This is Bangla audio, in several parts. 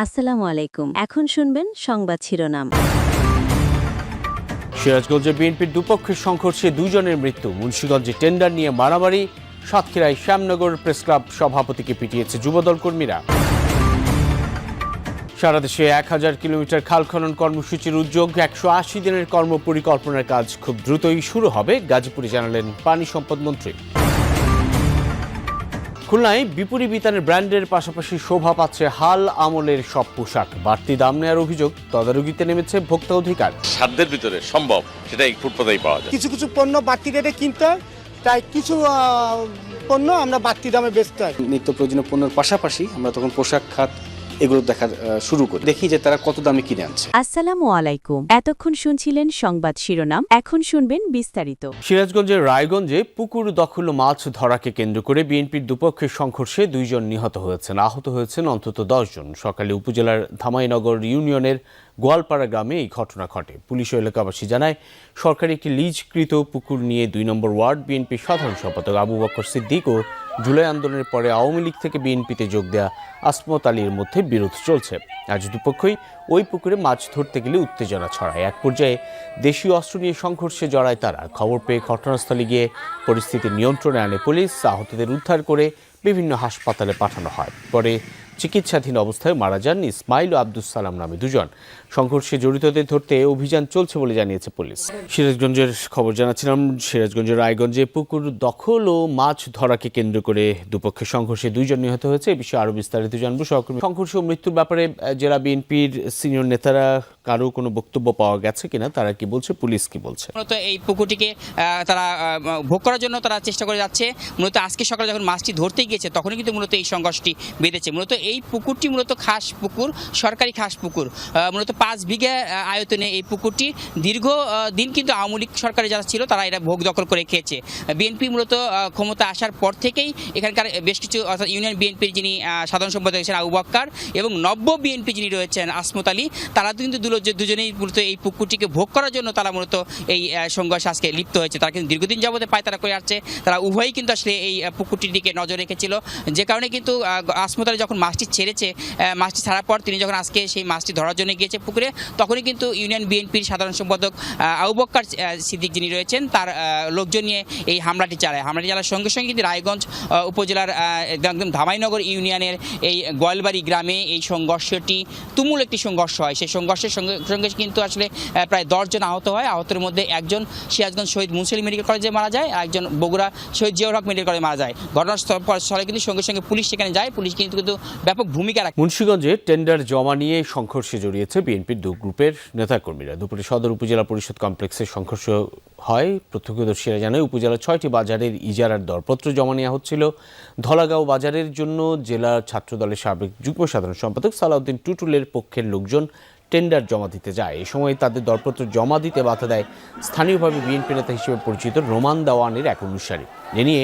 আসসালামু আলাইকুম। এখন শুনবেন সংবাদ শিরোনাম। সিরাজগঞ্জে বিএনপির দুপক্ষের সংঘর্ষে দুজনের মৃত্যু। মুন্সিগঞ্জে টেন্ডার নিয়ে মারামারি। সাতক্ষীরায় শ্যামনগর প্রেসক্লাব সভাপতিকে পিটিয়েছে যুবদল কর্মীরা। সারা দেশে 1000 কিলোমিটার খাল খনন কর্মসূচির উদ্যোগ। 180 দিনের কর্মপরিকল্পনার কাজ খুব দ্রুতই শুরু হবে, গাজীপুরে জানালেন পানি সম্পদ মন্ত্রী। খুলনায় বিপরী বিতানের ব্র্যান্ডের পাশাপাশি শোভা পাচ্ছে হাল আমলের সব পোশাক। বাড়তি দাম নেওয়ার অভিযোগ, তদারকিতে নেমেছে ভোক্তা অধিকার। সাধ্যের ভিতরে সম্ভব সেটা এই ফুটপাতেই পাওয়া যায়। কিছু কিছু পণ্য বাড়তি রেটে কিনতে হয়, তাই কিছু পণ্য আমরা বাড়তি দামে বেচতে হয়। নিত্য প্রয়োজনীয় পণ্যের পাশাপাশি আমরা তখন পোশাক খাত এগুলো দেখা শুরু করি, দেখি যে তারা কত দামে কিনে আনছে। আসসালামু আলাইকুম। এতক্ষণ শুনছিলেন সংবাদ শিরোনাম, এখন শুনবেন বিস্তারিত। সিরাজগঞ্জের রায়গঞ্জে পুকুর দখল ও মাছ ধরাকে কেন্দ্র করে বিএনপির দুপক্ষের সংঘর্ষে 2 জন নিহত হয়েছেন, আহত হয়েছেন অন্তত 10 জন। সকালে উপজেলার ধামাইনগর ইউনিয়নের গোয়ালপাড়া গ্রামে এই ঘটনা ঘটে। পুলিশ ও এলাকাবাসী জানায়, সরকারি একটি লিজকৃত পুকুর নিয়ে 2 নম্বর ওয়ার্ড বিএনপির সাধারণ সম্পাদক আবু বকর সিদ্দিক ও জুলাই আন্দোলনের পরে আওয়ামী লীগ থেকে বিএনপিতে যোগ দেয়া আসমত আলীর মধ্যে বিরোধ চলছে। আজ দুপক্ষই ওই পুকুরে মাছ ধরতে গেলে উত্তেজনা ছড়ায়। এক পর্যায়ে দেশীয় অস্ত্র নিয়ে সংঘর্ষে জড়ায় তারা। খবর পেয়ে ঘটনাস্থলে গিয়ে পরিস্থিতি নিয়ন্ত্রণে আনে পুলিশ। আহতদের উদ্ধার করে বিভিন্ন হাসপাতালে পাঠানো হয়। পরে চিকিৎসাধীন অবস্থায় মারা যান ইসমাইল ও আব্দুস সালাম নামে 2 জন। সংঘর্ষে জড়িতদের ধরতে অভিযান চলছে বলে জানিয়েছে পুলিশ। সিরাজগঞ্জের খবর জানাচ্ছিলাম। সিরাজগঞ্জের রায়গঞ্জে পুকুর দখল ও মাছ ধরাকে কেন্দ্র করে দুপক্ষের সংঘর্ষে 2 জন নিহত হয়েছে। এই বিষয়ে আরো বিস্তারিত জানবো সহকর্মী। সংঘর্ষ ও মৃত্যুর ব্যাপারে জেলা বিএনপির সিনিয়র নেতারা কারো কোনো বক্তব্য পাওয়া গেছে কিনা, তারা কি বলছে, পুলিশ কি বলছে? মূলত এই পুকুরটিকে তারা ভোগ করার জন্য তারা চেষ্টা করে যাচ্ছে। মূলত আজকে সকালে যখন মাছটি ধরতে গিয়েছে তখনই কিন্তু মূলত এই সংঘর্ষটি বেঁধেছে। মূলত এই পুকুরটি মূলত খাস পুকুর, সরকারি খাস পুকুর। মূলত 5 বিঘা আয়তনে এই পুকুরটি দীর্ঘ দিন কিন্তু আওয়ামী লীগ সরকারে যারা ছিল তারা এটা ভোগ দখল করে খেয়েছে। বিএনপি মূলত ক্ষমতা আসার পর থেকেই এখানকার বেশ কিছু, অর্থাৎ ইউনিয়ন বিএনপির যিনি সাধারণ সম্পাদক রয়েছেন আবু বক্কর এবং নব্য বিএনপি যিনি রয়েছেন আসমত আলী, তারা কিন্তু দুজনেই মূলত এই পুকুরটিকে ভোগ করার জন্য তারা মূলত এই সংঘর্ষে আজকে লিপ্ত হয়েছে। তারা কিন্তু দীর্ঘদিন যাবতে পায়তারা করে আসছে। তারা উভয়ই কিন্তু আসলে এই পুকুরটির দিকে নজর রেখেছিল, যে কারণে কিন্তু আসমত আলী যখন মাছটি ছেড়েছে, মাছটি ছাড়ার পর তিনি যখন আজকে সেই মাছটি ধরার জন্য গিয়েছে পুকুরে, তখনই কিন্তু ইউনিয়ন বিএনপির সাধারণ সম্পাদক আবু বক্কর সিদ্দিক যিনি রয়েছেন তার লোকজন নিয়ে এই হামলাটি চালায়। হামলাটি চালার সঙ্গে সঙ্গে কিন্তু রায়গঞ্জ উপজেলার একদম ধামাইনগর ইউনিয়নের এই গোয়ালবাড়ি গ্রামে এই সংঘর্ষটি তুমুল একটি সংঘর্ষ হয়। সেই সংঘর্ষের সঙ্গে কিন্তু আসলে প্রায় 10 জন আহত হয়। আহতের মধ্যে একজন সিরাজগঞ্জ শহীদ মুন্সি আলী মেডিকেল কলেজে মারা যায়, আর একজন বগুড়া শহীদ জিয়াউর হক মেডিকেল কলেজে মারা যায়। ঘটনাস্থলে কিন্তু সঙ্গে সঙ্গে পুলিশ সেখানে যায়। পুলিশ কিন্তু ব্যাপক ভূমিকা রাখে। মুন্সিগঞ্জে টেন্ডার জমা নিয়ে সংঘর্ষে জড়িয়েছে বিএনপির 2 গ্রুপের নেতাকর্মীরা। দুপুরে সদর উপজেলা পরিষদ কমপ্লেক্সে সংঘর্ষ হয়। প্রত্যক্ষদর্শীরা জানায়, উপজেলার 6টি বাজারের ইজারার দরপত্র জমা নেওয়া হচ্ছিল। ধলাগাঁও বাজারের জন্য জেলা ছাত্রদলের সাবেক যুগ্ম সাধারণ সম্পাদক সালাউদ্দিন টুটুলের পক্ষের লোকজন টেন্ডার জমা দিতে যায়। এই সময় তাদের দরপত্র জমা দিতে বাধা দেয় স্থানীয়ভাবে বিএনপি নেতা হিসেবে পরিচিত রোমান দাওয়ানের এক অনুসারী। এ নিয়ে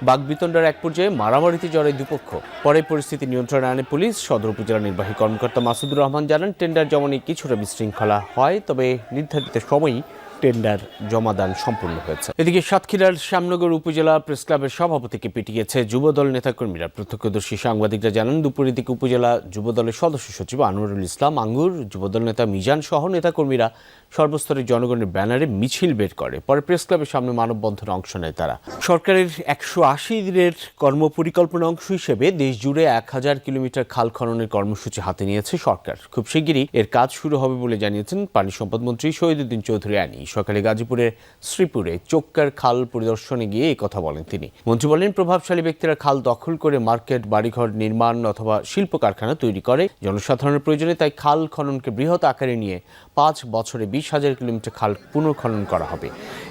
বাগবিতণ্ডার এক পর্যায়ে মারামারিতে জড়ায় দুপক্ষ। পরে পরিস্থিতি নিয়ন্ত্রণে আনে পুলিশ। সদর উপজেলা নির্বাহী কর্মকর্তা মাসুদুর রহমান জানান, টেন্ডার জমা নিয়ে কিছুটা বিশৃঙ্খলা হয়, তবে নির্ধারিত সময়ই টেন্ডার জমাদান সম্পূর্ণ হয়েছে। এদিকে সাতক্ষীরার শ্যামনগর উপজেলা প্রেসক্লাবের সভাপতিকে পিটিয়েছে যুবদল নেতাকর্মীরা। প্রত্যক্ষদর্শী সাংবাদিকরা জানান, দুপুরের দিকে উপজেলা যুবদলের সদস্য সচিব আনোয়ারুল ইসলাম আঙ্গুর, যুবদল নেতা মিজান সহ নেতাকর্মীরা সর্বস্তরের জনগণের ব্যানারে মিছিল বের করে। পরে প্রেসক্লাবের সামনে মানববন্ধনে অংশ নেয় তারা। সরকারের 180 দিনের কর্মপরিকল্পনা অংশ হিসেবে দেশ জুড়ে 1000 কিলোমিটার খাল খননের কর্মসূচি হাতে নিয়েছে সরকার। খুব শিগগিরই এর কাজ শুরু হবে বলে জানিয়েছেন পানি সম্পদ মন্ত্রী শহীদুদ্দিন চৌধুরী আনি। সকালে গাজীপুরের শ্রীপুরে চোক্কার খাল পরিদর্শনে গিয়ে এই কথা বলেন তিনি। মন্ত্রী বলেন, প্রভাবশালী ব্যক্তিরা খাল দখল করে মার্কেট, বাড়িঘর নির্মাণ অথবা শিল্প কারখানা তৈরি করে জনসাধারণের প্রয়োজনে। তাই খাল খননকে বৃহৎ আকারে নিয়ে 5 বছরে 20,000 কিলোমিটার খাল পুনর্খনন করা হবে।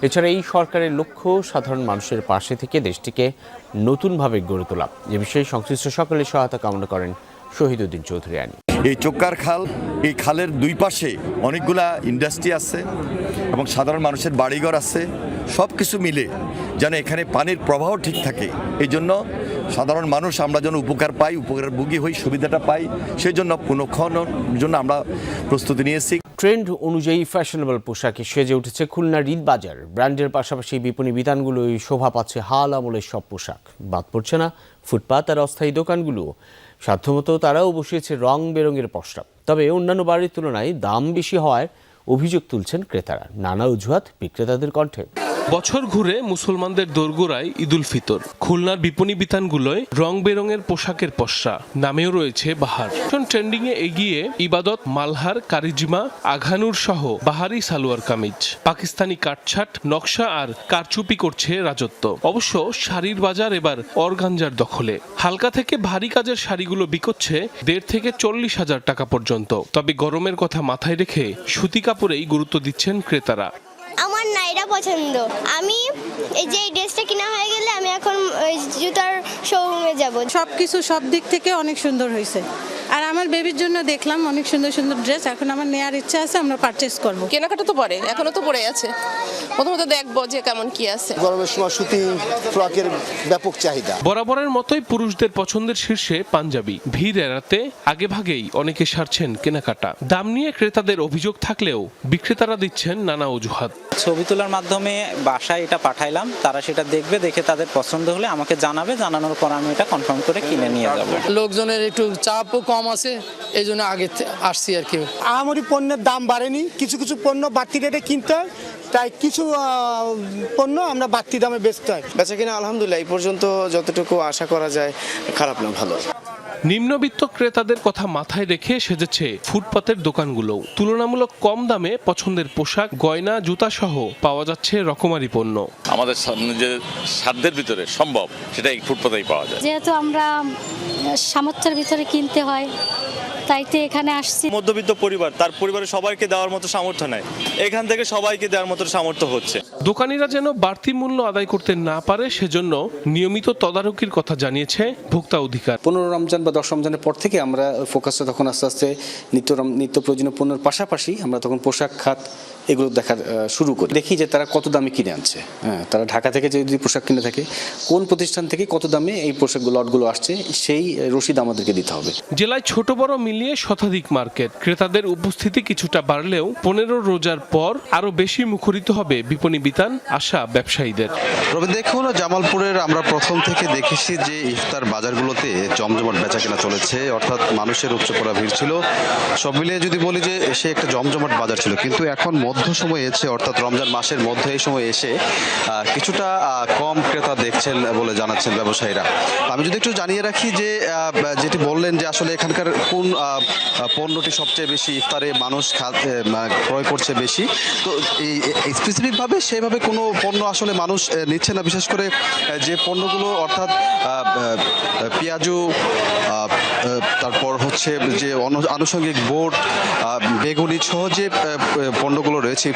এছাড়া এই সরকারের লক্ষ্য সাধারণ মানুষের পাশে থেকে দেশটিকে নতুনভাবে গড়ে তোলা। এ বিষয়ে সংশ্লিষ্ট সকলের সহায়তা কামনা করেন শহীদুদ্দিন চৌধুরী আনি। এই চোক্কার খাল, এই খালের 2 পাশে অনেকগুলা ইন্ডাস্ট্রি আছে এবং সাধারণ মানুষের বাড়িঘর আছে। সব কিছু মিলে যেন এখানে পানির প্রবাহ ঠিক থাকে, এই জন্য সাধারণ মানুষ আমরা যেন উপকার পাই, উপকার ভোগী হই, সুবিধাটা পাই, সেই জন্য পুনঃখননের জন্য আমরা প্রস্তুতি নিয়েছি। ট্রেন্ড অনুযায়ী ফ্যাশনেবল পোশাকে সেজে উঠেছে খুলনার ঈদ বাজার। ব্র্যান্ডের পাশাপাশি বিপণী বিতানগুলোই শোভা পাচ্ছে হাল আমলের সব পোশাক। বাদ পড়ছে না ফুটপাত আর অস্থায়ী দোকানগুলো। সাধ্যমতো তারাও বসিয়েছে রং বেরঙের পসরা। তবে অন্যান্য বাড়ির তুলনায় দাম বেশি হওয়ায় অভিযোগ তুলছেন ক্রেতারা। নানা অজুহাত বিক্রেতাদের কণ্ঠে। বছর ঘুরে মুসলমানদের দোরগোড়ায় ঈদুল ফিতর। খুলনার বিপণী বিতানগুলোয় রং বেরঙের পোশাকের পসরা, নামেও রয়েছে বাহার। ট্রেন্ডিং এ এগিয়ে ইবাদত, মালহার, কারিজমা, আঘানুর সহ বাহারি সালোয়ার কামিজ। পাকিস্তানি কাটছাট, নকশা আর কারচুপি করছে রাজত্ব। অবশ্য শাড়ির বাজার এবার অর্গানজার দখলে। হালকা থেকে ভারী কাজের শাড়িগুলো বিকোচ্ছে 1.5 থেকে 40,000 টাকা পর্যন্ত। তবে গরমের কথা মাথায় রেখে সুতি কাপড়েই গুরুত্ব দিচ্ছেন ক্রেতারা। আমার নাইরা পছন্দ। আমি এই যে ড্রেসটা কিনা হয়ে গেলে আমি এখন ওই জুতার শোরুমে যাব। সবকিছু সব দিক থেকে অনেক সুন্দর হয়েছে। আর আমার বেবির জন্য দেখলাম অনেক সুন্দর সুন্দর ড্রেস। এখন আমার নেওয়ার ইচ্ছা আছে, আমরা পারচেজ করব। কেনাকাটা তো পরে, এখনো তো পড়ে আছে। প্রথমত দেখবো যে কেমন কি আছে। গরমের সময় সুতি ফ্রকের ব্যাপক চাহিদা। বরাবরের মতোই পুরুষদের পছন্দের শীর্ষে পাঞ্জাবি। ভিড় এড়াতে আগে ভাগেই অনেকে সারছেন কেনাকাটা। দাম নিয়ে ক্রেতাদের অভিযোগ থাকলেও বিক্রেতারা দিচ্ছেন নানা অজুহাত। ছবি তোলার মাধ্যমে বাসায় এটা পাঠাইলাম, তারা সেটা দেখবে, দেখে তাদের পছন্দ হলে আমাকে জানাবে, জানানোর পর আমি এটা কনফার্ম করে কিনে নিয়ে যাব। লোকজনের একটু চাপও কম আছে, এই জন্য আগে আসছি আর কি। আমারই পণ্যের দাম বাড়েনি, কিছু কিছু পণ্য বাড়তি রেটে কিনতে হয়, তাই কিছু পণ্য আমরা বাড়তি দামে বেচতে হয়। বেচা কিনা আলহামদুলিল্লাহ এই পর্যন্ত যতটুকু আশা করা যায়, খারাপ না, ভালো। নিম্নবিত্ত ক্রেতাদের কথা মাথায় রেখে সেজেছে ফুটপাতের দোকানগুলো। তুলনামূলক কম দামে পছন্দের পোশাক, গয়না, জুতা সহ পাওয়া যাচ্ছে রকমারি পণ্য। আমাদের যে সাধ্যের ভিতরে সম্ভব সেটা এই ফুটপাতেই পাওয়া যায়। যেহেতু আমরা সামর্থ্যের ভিতরে কিনতে হয়, তাই তো এখানে আসছি। মধ্যবিত্ত পরিবার, তার পরিবারের সবাইকে দেওয়ার মতো সামর্থ্য নাই, এখান থেকে সবাইকে দেওয়ার মতো সামর্থ্য হচ্ছে। দোকানিরা যেন বাড়তি মূল্য আদায় করতে না পারে সেজন্য নিয়মিত তদারকির কথা জানিয়েছে ভোক্তা অধিকার। 15 রমজান বা 10 রমজানের পর থেকে আমরা ফোকাসটা তখন আস্তে আস্তে নিত্য প্রয়োজনীয় পণ্যের পাশাপাশি আমরা তখন পোশাক খাত এগুলো দেখার শুরু করি। দেখি যে তারা কত দামে কিনে আনছে। হ্যাঁ, তারা ঢাকা থেকে যদি পোশাক কিনে থাকে, কোন প্রতিষ্ঠান থেকে কত দামে এই পোশাকগুলো লটগুলো আসছে, সেই রসিদ আমাদেরকে দিতে হবে। জেলায় ছোট বড় মিলিয়ে শতাধিক মার্কেট। ক্রেতাদের উপস্থিতি কিছুটা বাড়লেও 15 রোজার পর আরো বেশি মুখরিত হবে বিপণী বিতান, আশা ব্যবসায়ীদের। দেখুন, জামালপুরের আমরা প্রথম থেকে দেখেছি যে ইফতার বাজারগুলোতে জমজমাট বেচাকেনা চলেছে, অর্থাৎ মানুষের উপচে পড়া ভিড় ছিল। সব মিলিয়ে যদি বলি যে সে একটা জমজমাট বাজার ছিল, কিন্তু এখন মধ্য সময়ে এসে, অর্থাৎ রমজান মাসের মধ্যে এই সময় এসে কিছুটা কম ক্রেতা দেখছেন বলে জানাচ্ছেন ব্যবসায়ীরা। আমি যদি একটু জানিয়ে রাখি যে যেটি বললেন যে আসলে এখানকার কোন পণ্যটি সবচেয়ে বেশি ইফতারে মানুষ ক্রয় করছে বেশি, তো এই স্পেসিফিকভাবে সেভাবে কোনো পণ্য আসলে মানুষ নিচ্ছে না। বিশেষ করে যে পণ্যগুলো, অর্থাৎ পেঁয়াজু, তারপর হচ্ছে যে আনুষঙ্গিক বোট, বেগুনি সহ যে পণ্যগুলো রয়েছে,